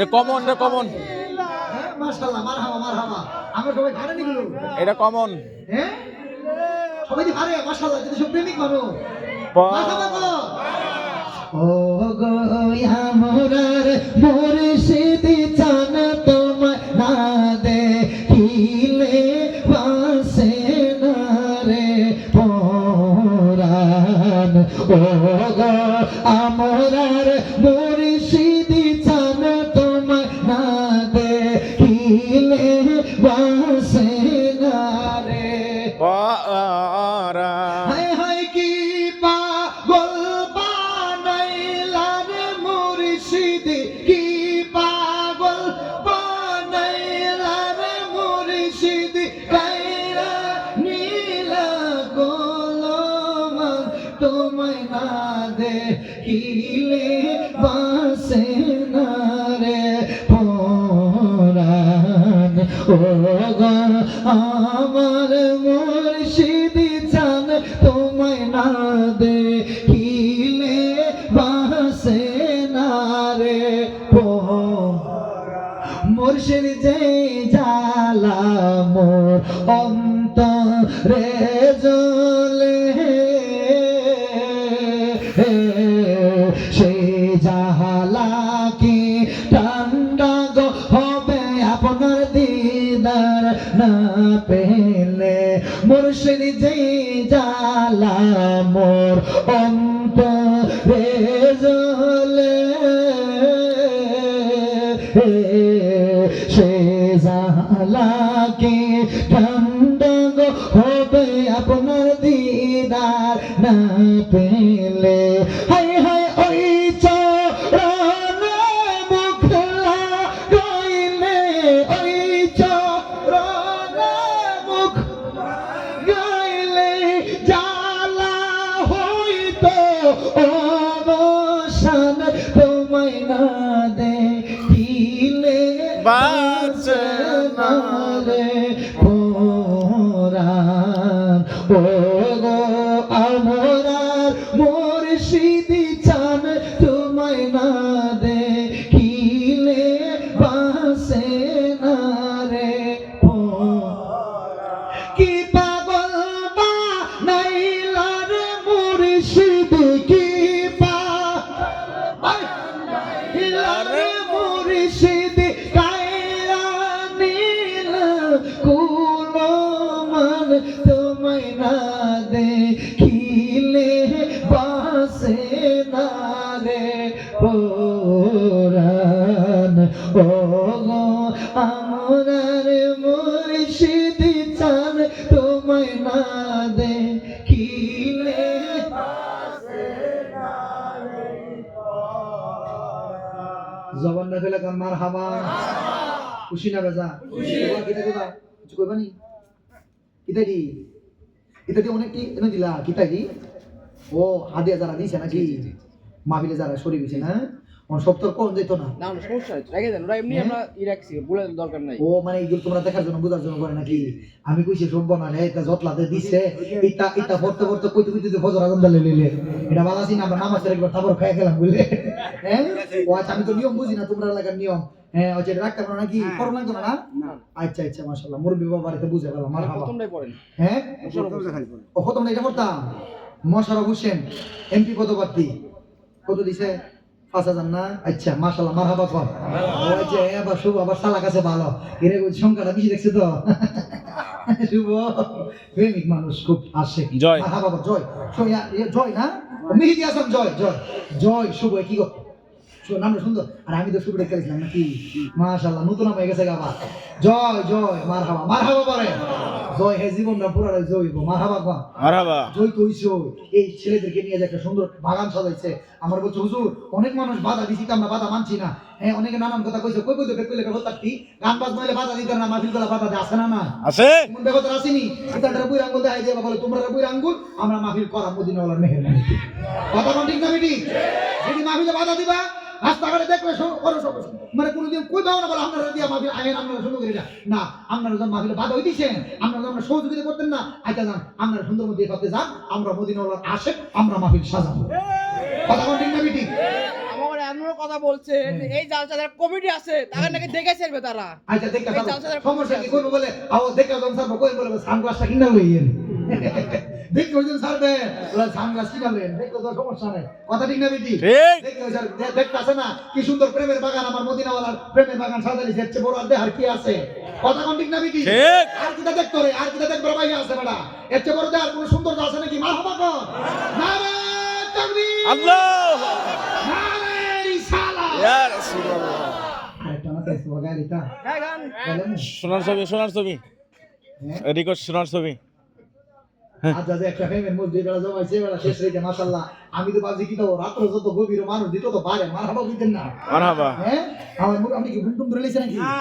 এটা কমন, এটা কমন, হ্যাঁ মাশাআল্লাহ, মারহাবা মারহাবা। আমরা সবাই ঘাড়ে নিগুলো, এটা কমন। হ্যাঁ সবাই দি ঘাড়ে, মাশাআল্লাহ, যদি সব প্রেমিক মানুষ মারহাবা গো। ও গো আমরার মুর্শিদি চান তোমায় না দেখিলে বাসে না রে পরাণ। ও গো আমরার মুর্শিদি চান তোমায় না দেখিলে বাসে না রে পরাণ। হায় হায় কি পাগল বানাইলার মুর্শিদ, কি পাগল বানাইলার মুর্শিদ, কাইরা নীলা গোলমান তোমায় না দেখিলে বাসে না রে পরাণ। ও গো আমার মুর্শিদি চান তোমায় না দেখিলে বাসে না রে মুর্শিদ যে জালা মোর অন্তরে জ্বলে, সেই জালা কি ঠান্ডা গো হবে আপনার দিদার না পেলে। মুর্শিদ যে জালা মোর অন্তরে জ্বলে, সে জালা কি ঠান্ডা গো হবে আপনার দিদার না পেলে। হায় হায় ওই চরণে মুখ লাগাইলে, ওই চরণে মুখ গাইলে জালা হইতো অবসান তোমায় না দেখিলে বাসে না রে পরাণ। ও গো আমরার মুর্শিদি চান তোমায় না দেখিলে বাসে না রে কি পাগল বানাইলার মুর্শিদ, কি পাগল মুর্শিদ, কাইরা নীলা কুলমান তোমায় না দেখিলে বাসে না রে পরাণ। ও গো আমরার মুর্শিদি চান তোমায় না দেখিলে বাসে না রে পরাণ। জবান না ফেলে কান মারহাবা। খুশি না বেজা? খুশি। কিতা দিবা? কিছু কইবা নি? কিতা দি? কিতা দি অনেক কি এনে দিলা? কিতা দি? ও হাদিয়া যারা দিছে নাকি? মাহফিলে যারা শরীর হইছে না? সব তোর কোন যেত না? না সমস্যা নাই, রেখে দেন, ওরা এমনি আমরা রাখছি, বলে দরকার নাই। ও মানে এইগুলো তোমরা দেখার জন্য বোঝার জন্য করে নাকি? আমি কইছি সব বনালে এটা জটলাতে দিছে, এটা পড়তে পড়তে কইতে কইতে ফজর আজান দিলে লইলে এটা বালাসি না, আমরা নামাজের একবার তারপর খাই গেলাম বুঝলে। হ্যাঁ ও আচ্ছা, আমি তো নিয়ম বুঝি না, তোমরা লাগার নিয়ম। হ্যাঁ ওই যে রাখতে পারো নাকি? করো না না? আচ্ছা আচ্ছা মাশাআল্লাহ, মুরব্বি বাবা বাড়িতে বুঝে গেলাম। মারহাবা। প্রথমটাই পড়েন। হ্যাঁ ও প্রথমটা এটা পড়তাম। মোশাররফ হোসেন এমপি পদপ্রার্থী, কত দিছে? 5,000 না? আচ্ছা মাশাআল্লাহ, মারহাবা কর। ওই যে আবার শুভ আবার সালা কাছে ভালো এর সংখ্যাটা বেশি দেখছে তো। শুভ প্রেমিক মানুষ খুব আসে। জয়। মারহাবা কর। জয় জয় না? মেহেদি হাসান জয় জয় জয়। শুভ কি গো নামটা সুন্দর। আর আমি তো শুভ দেখতে গেছিলাম নাকি? মাশাআল্লাহ, নতুন নাম হয়ে গেছে আবার। জয় জয় মারহাবা মারহাবা বলে। জয় হে জীবনটা পুরা জয় গো। মারহাবা কর। মারহাবা। জয় তো হইছো। এই ছেলেদেরকে নিয়ে যে একটা সুন্দর বাগান সাজাইছে। আমার বলছে হুজুর অনেক মানুষ বাধা দিছি, আমরা বাধা মানছি না। হ্যাঁ অনেকে নানান কথা কইছে, কই কই বেক কইলে হতারটি গান বাজনা হইলে বাধা দিতে না, মাহফিল করা বাধা দেয় আছে না? না আছে। কোন বেগত আসেনি? এটার বই আঙ্গুল দেখাই দেবা বলে তোমরা বই আঙ্গুল, আমরা মাহফিল করা মদিনাওয়ালার মেহেরবানি। কথা কোন ঠিক না বেটি? যদি মাহফিলে বাধা দিবা রাস্তাঘাটে দেখলে মানে কোনোদিন কই দাও না বলে আপনারা দিয়া মাহফিল আইন আপনারা শুরু করি না। আপনারা যখন মাহফিলে বাধা হইতেছেন, আপনারা যখন সহযোগিতা করতেন না, আচ্ছা যান আপনারা সুন্দর মধ্যে করতে যান, আমরা মদিনাওয়ালার আশেক, আমরা মাহফিল সাজাবো। কথা কোন ঠিক না বেটি? আমার এমন কথা বলছে যে এই জালসাদের কমিটি আছে তাকে নাকি দেখে ছেড়বে তারা। আচ্ছা দেখে এই জালসাদের সমস্যা কি করবো বলে আও দেখে যখন স্যার কই বলে সানগ্লাসটা কিনা লইয়েন দেখে ওজন স্যার বে বলে সানগ্লাস কিনা লইয়েন দেখো তো সমস্যা নাই কথা ঠিক না বেটি ঠিক। দেখে স্যার দেখতাছে না কি সুন্দর প্রেমের বাগান আমার মদিনাওয়ালার প্রেমের বাগান সাজালি যাচ্ছে বড় আর দেহার কি আছে কথা কোন ঠিক না বেটি ঠিক। আর কিটা দেখতো রে আর কিটা দেখবো ভাই আছে বেটা এর চেয়ে বড় দেহার কোনো সুন্দর আছে নাকি মারহাবা কর নারে তাকবীর আল্লাহ নারে রিসালাত ইয়া রাসূলুল্লাহ। আরেকটা না দেখো গাড়িটা হ্যাঁ গান বলেন সোনার ছবি রেকর্ড সোনার ছবি আজ আজ একটা ফেমের মধ্যে বেলা জমাইছে বেলা শেষ হইতে মাশাআল্লাহ আমি তো ভাবছি কি তো রাত্র যত গভীর মানুষ দিত তো পারে মারহাবা বুঝতেন না মারহাবা। হ্যাঁ আমার আমি কি ঘুম টুম ধরে লেছে নাকি